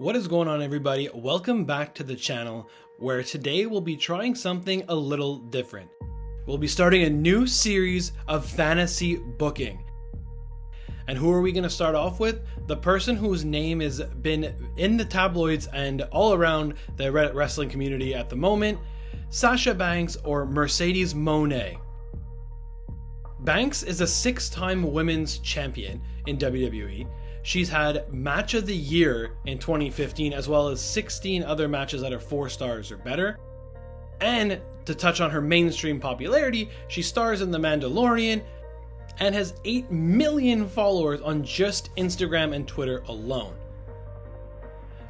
What is going on, everybody? Welcome back to the channel, where today we'll be trying something a little different. We'll be starting a new series of fantasy booking. And who are we going to start off with? The person whose name has been in the tabloids and all around the wrestling community at the moment, Sasha Banks, or Mercedes Moné. Banks is a 6-time women's champion in WWE. She's had Match of the Year in 2015, as well as 16 other matches that are 4 stars or better. And to touch on her mainstream popularity, she stars in The Mandalorian and has 8 million followers on just Instagram and Twitter alone.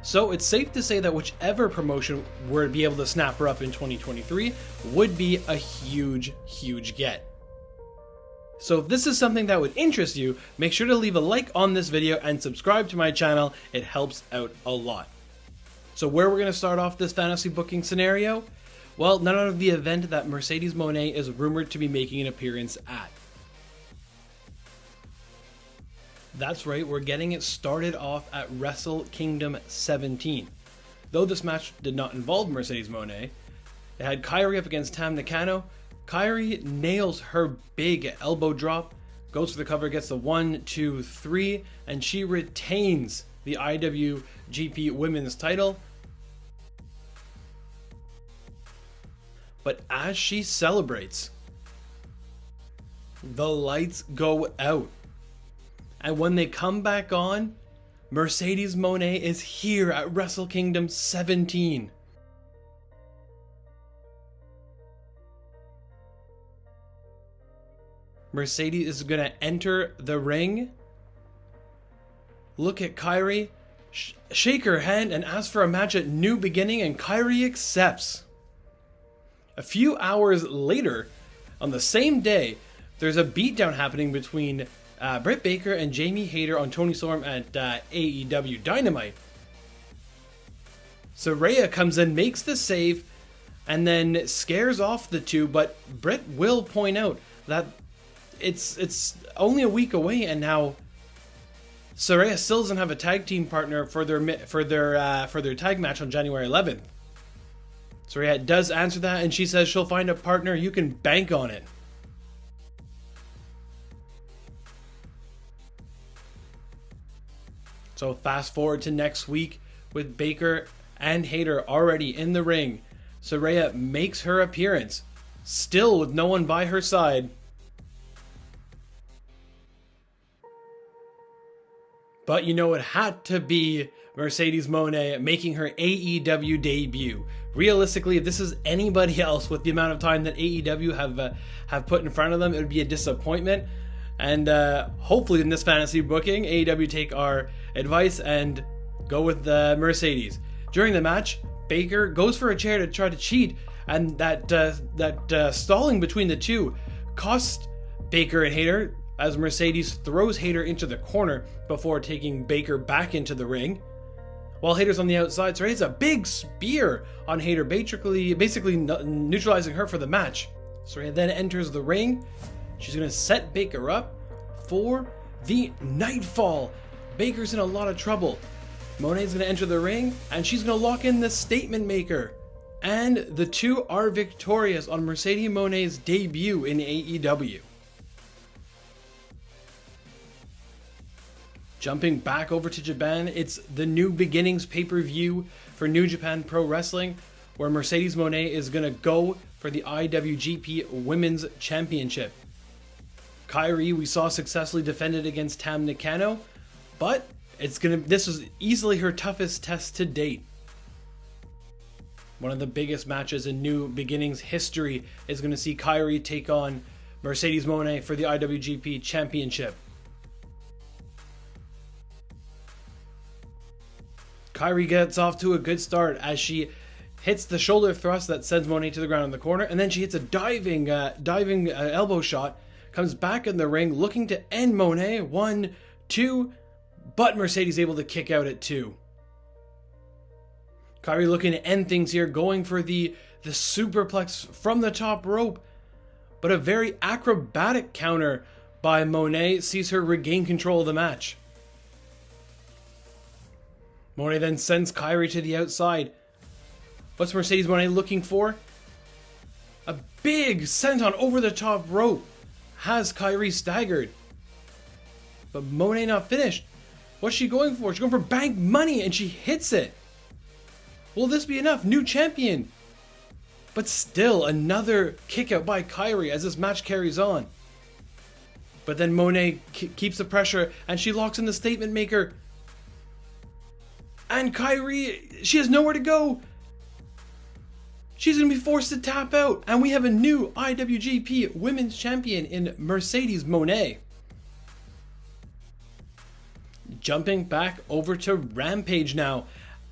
So it's safe to say that whichever promotion were to be able to snap her up in 2023 would be a huge get. So if this is something that would interest you, make sure to leave a like on this video and subscribe to my channel. It helps out a lot. So where we're going to start off this fantasy booking scenario? Well, none of the event that Mercedes Moné is rumored to be making an appearance at. That's right, we're getting it started off at Wrestle Kingdom 17. Though this match did not involve Mercedes Moné, it had Kairi up against Tam Nakano. Kairi nails her big elbow drop, goes for the cover, gets the 1, 2, 3, and she retains the IWGP Women's title. But as she celebrates, the lights go out. And when they come back on, Mercedes Moné is here at Wrestle Kingdom 17. Mercedes is going to enter the ring, look at Kairi, shake her hand and ask for a match at New Beginning, and Kairi accepts. A few hours later, on the same day, there's a beatdown happening between Britt Baker and Jamie Hayter on Toni Storm at AEW Dynamite. Saraya comes in, makes the save, and then scares off the two, but Britt will point out that it's only a week away, and now Saraya still doesn't have a tag team partner for their tag match on January 11th. Saraya does answer that, and she says she'll find a partner. You can bank on it. So fast forward to next week with Baker and Hayter already in the ring. Saraya makes her appearance, still with no one by her side. But you know, it had to be Mercedes Moné making her AEW debut. Realistically, if this is anybody else with the amount of time that AEW have put in front of them, it would be a disappointment. And hopefully in this fantasy booking, AEW take our advice and go with Mercedes. During the match, Baker goes for a chair to try to cheat, and that stalling between the two cost Baker and Hayter, as Mercedes throws Hayter into the corner before taking Baker back into the ring. While Hayter's on the outside, so he hits a big spear on Hayter, basically neutralizing her for the match. Saraya then enters the ring. She's going to set Baker up for the Nightfall. Baker's in a lot of trouble. Moné's going to enter the ring, and she's going to lock in the Statement Maker. And the two are victorious on Mercedes Moné's debut in AEW. Jumping back over to Japan, it's the New Beginnings pay-per-view for New Japan Pro Wrestling, where Mercedes Moné is going to go for the IWGP Women's Championship. Kairi, we saw successfully defended against Tam Nakano, but this was easily her toughest test to date. One of the biggest matches in New Beginnings history is going to see Kairi take on Mercedes Moné for the IWGP Championship. Kairi gets off to a good start as she hits the shoulder thrust that sends Moné to the ground in the corner, and then she hits a diving elbow shot, comes back in the ring looking to end Moné. 1, 2, but Mercedes able to kick out at 2. Kairi looking to end things here, going for the superplex from the top rope, but a very acrobatic counter by Moné sees her regain control of the match. Monet then sends Kairi to the outside. What's Mercedes Monet looking for? A big senton over the top rope has Kairi staggered. But Monet not finished. What's she going for? She's going for bank money and she hits it. Will this be enough? New champion. But still another kick out by Kairi as this match carries on. But then Monet keeps the pressure and she locks in the statement maker. And Kairi, she has nowhere to go. She's going to be forced to tap out. And we have a new IWGP Women's Champion in Mercedes Monet. Jumping back over to Rampage now,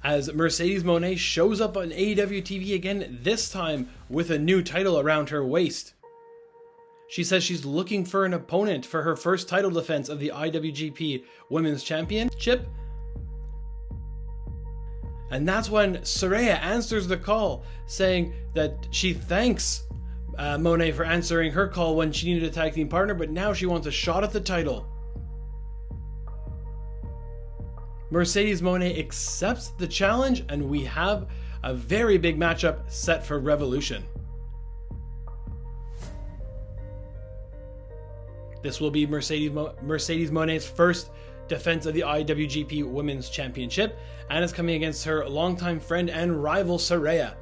as Mercedes Monet shows up on AEW TV again, this time with a new title around her waist. She says she's looking for an opponent for her first title defense of the IWGP Women's Championship. And that's when Saraya answers the call, saying that she thanks Monet for answering her call when she needed a tag team partner, but now she wants a shot at the title. Mercedes Monet accepts the challenge, and we have a very big matchup set for Revolution. This will be Mercedes Monet's first defense of the IWGP Women's Championship, and is coming against her longtime friend and rival Saraya.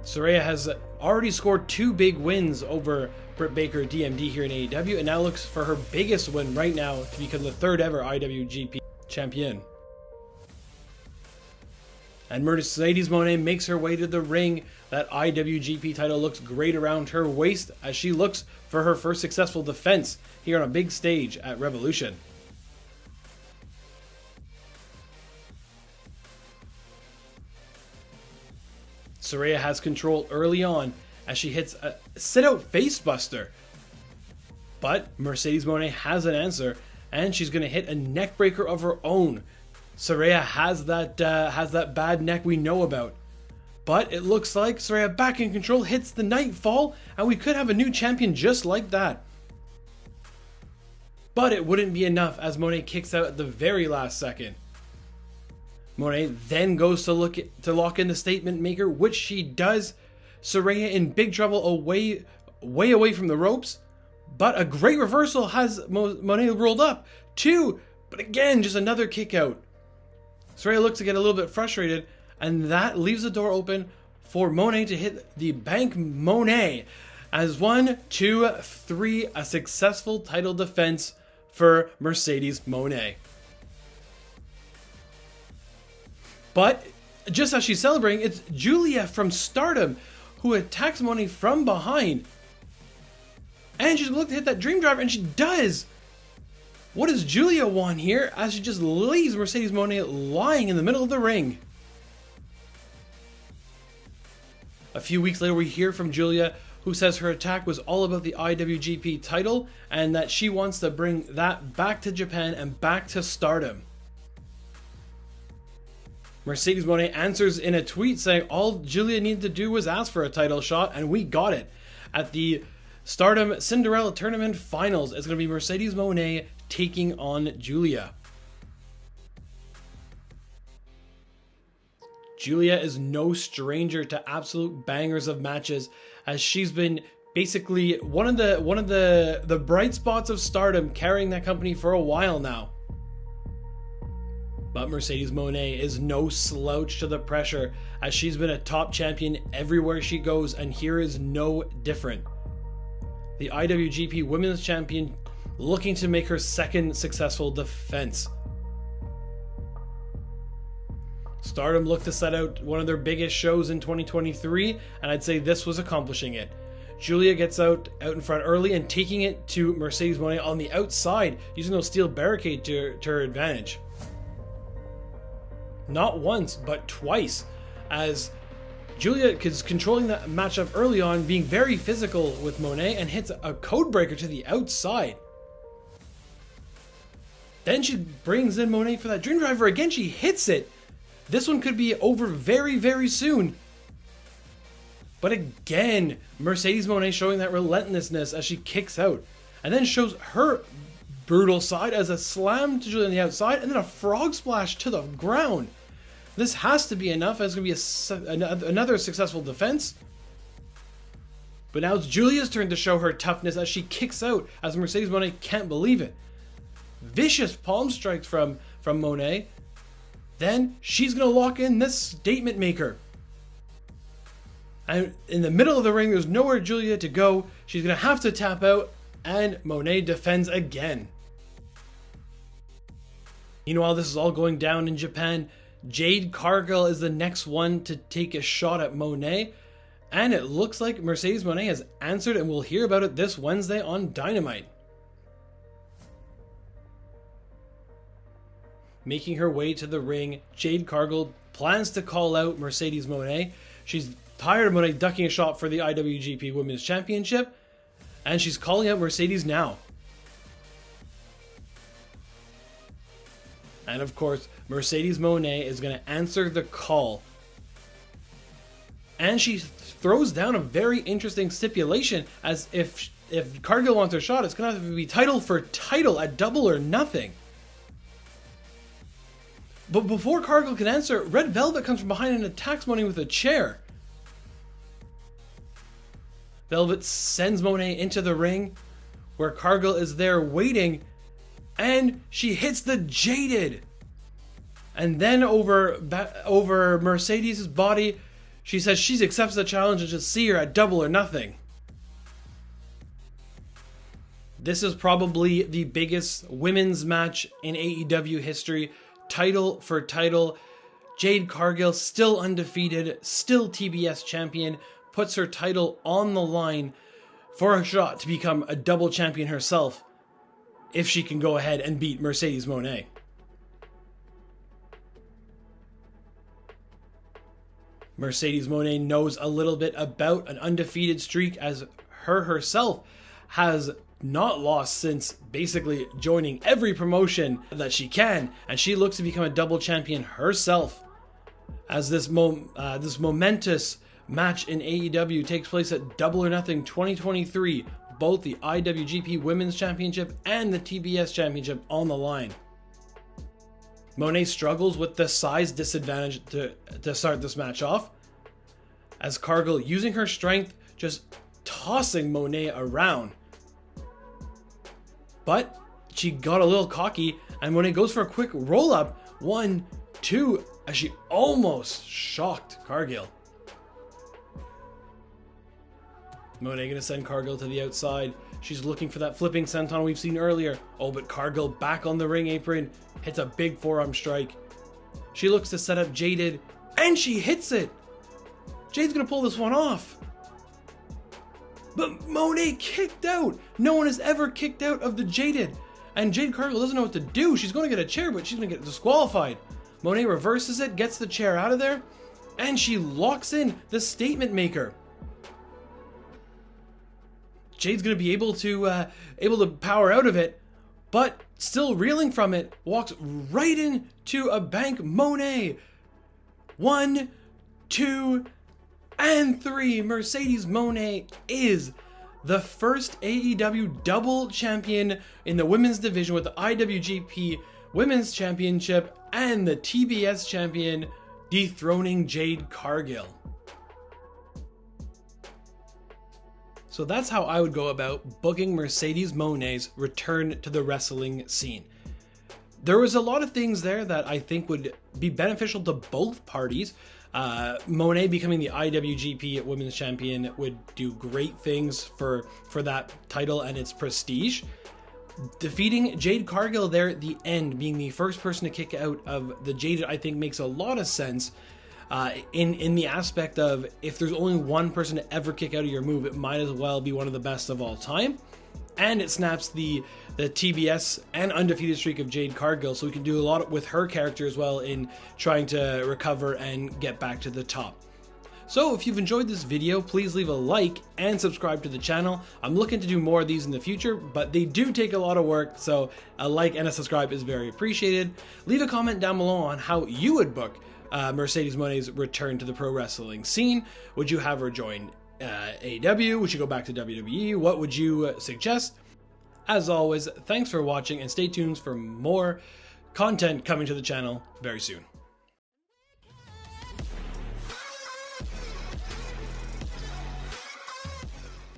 Saraya has already scored 2 big wins over Britt Baker DMD here in AEW, and now looks for her biggest win right now to become the 3rd ever IWGP champion. And Mercedes Monet makes her way to the ring. That IWGP title looks great around her waist as she looks for her first successful defense here on a big stage at Revolution. Saraya has control early on as she hits a sit-out facebuster. But Mercedes Monet has an answer, and she's going to hit a neck breaker of her own. Saraya has that bad neck we know about. But it looks like Saraya back in control, hits the Nightfall, and we could have a new champion just like that. But it wouldn't be enough as Monet kicks out at the very last second. Monet then goes to lock in the statement maker, which she does. Saraya in big trouble, way away from the ropes. But a great reversal has Monet rolled up. 2, but again, just another kick out. Saraya looks to get a little bit frustrated, and that leaves the door open for Monet to hit the Bank Monet as 1, 2, 3, a successful title defense for Mercedes Monet. But just as she's celebrating, it's Julia from Stardom who attacks Monet from behind. And she's looking to hit that Dream Driver, and she does. What does Julia want here as she just leaves Mercedes Monet lying in the middle of the ring? A few weeks later, we hear from Julia, who says her attack was all about the IWGP title and that she wants to bring that back to Japan and back to Stardom. Mercedes Monet answers in a tweet saying all Julia needed to do was ask for a title shot, and we got it. At the Stardom Cinderella Tournament Finals, it's going to be Mercedes Monet taking on Julia. Julia is no stranger to absolute bangers of matches, as she's been basically one of the bright spots of Stardom, carrying that company for a while now. But Mercedes Monet is no slouch to the pressure, as she's been a top champion everywhere she goes, and here is no different. The IWGP Women's Champion looking to make her second successful defense. Stardom looked to set out one of their biggest shows in 2023, and I'd say this was accomplishing it. Julia gets out in front early and taking it to Mercedes Monet on the outside, using those steel barricades to her advantage. Not once, but twice, as Julia is controlling the matchup early on, being very physical with Monet, and hits a code breaker to the outside. Then she brings in Monet for that Dream Driver again. She hits it. This one could be over very, very soon. But again, Mercedes Monet showing that relentlessness as she kicks out, and then shows her brutal side as a slam to Julia on the outside, and then a frog splash to the ground. This has to be enough. It's going to be another successful defense. But now it's Julia's turn to show her toughness as she kicks out, as Mercedes Moné can't believe it. Vicious palm strikes from Moné. Then she's going to lock in this statement maker. And in the middle of the ring, there's nowhere Julia to go. She's going to have to tap out, and Moné defends again. Meanwhile, this is all going down in Japan. Jade Cargill is the next one to take a shot at Moné. And it looks like Mercedes Moné has answered, and we'll hear about it this Wednesday on Dynamite. Making her way to the ring, Jade Cargill plans to call out Mercedes Moné. She's tired of Moné ducking a shot for the IWGP Women's Championship, and she's calling out Mercedes now. And of course, Mercedes Moné is going to answer the call. And she throws down a very interesting stipulation, as if Cargill wants her shot, it's going to have to be title for title at Double or Nothing. But before Cargill can answer, Red Velvet comes from behind and attacks Moné with a chair. Velvet sends Moné into the ring, where Cargill is there waiting, and she hits the Jaded. And then over Mercedes' body, she says she accepts the challenge and just see her at Double or Nothing. This is probably the biggest women's match in AEW history. Title for title. Jade Cargill, still undefeated, still TBS champion, puts her title on the line for a shot to become a double champion herself, if she can go ahead and beat Mercedes Moné. Mercedes Moné knows a little bit about an undefeated streak, as herself has not lost since basically joining every promotion that she can, and she looks to become a double champion herself. As this momentous match in AEW takes place at Double or Nothing 2023, both the IWGP Women's Championship and the TBS Championship on the line. Moné struggles with the size disadvantage to start this match off, as Cargill, using her strength, just tossing Moné around. But she got a little cocky, and Moné goes for a quick roll-up. 1, 2, as she almost shocked Cargill. Moné gonna send Cargill to the outside. She's looking for that flipping senton we've seen earlier. Oh, but Cargill back on the ring apron, hits a big forearm strike. She looks to set up Jaded, and she hits it. Jade's gonna pull this one off. But Moné kicked out. No one has ever kicked out of the Jaded. And Jade Cargill doesn't know what to do. She's going to get a chair, but she's going to get disqualified. Moné reverses it, gets the chair out of there, and she locks in the statement maker. Jade's going to be able to power out of it, but still reeling from it, walks right into a bank. Moné. 1, 2, and 3. Mercedes Moné is the first AEW double champion in the women's division, with the IWGP Women's Championship and the TBS champion, dethroning Jade Cargill. So that's how I would go about booking Mercedes Moné's return to the wrestling scene. There was a lot of things there that I think would be beneficial to both parties. Moné becoming the IWGP Women's Champion would do great things for that title and its prestige. Defeating Jade Cargill there at the end, being the first person to kick out of the Jaded, I think makes a lot of sense. In the aspect of, if there's only one person to ever kick out of your move, it might as well be one of the best of all time. And it snaps the TBS and undefeated streak of Jade Cargill, so we can do a lot with her character as well in trying to recover and get back to the top. So if you've enjoyed this video, please leave a like and subscribe to the channel. I'm looking to do more of these in the future, but they do take a lot of work, so a like and a subscribe is very appreciated. Leave a comment down below on how you would book Mercedes Moné's return to the pro wrestling scene. Would you have her join AEW? Would you go back to WWE? What would you suggest? as always, thanks for watching and stay tuned for more content coming to the channel very soon.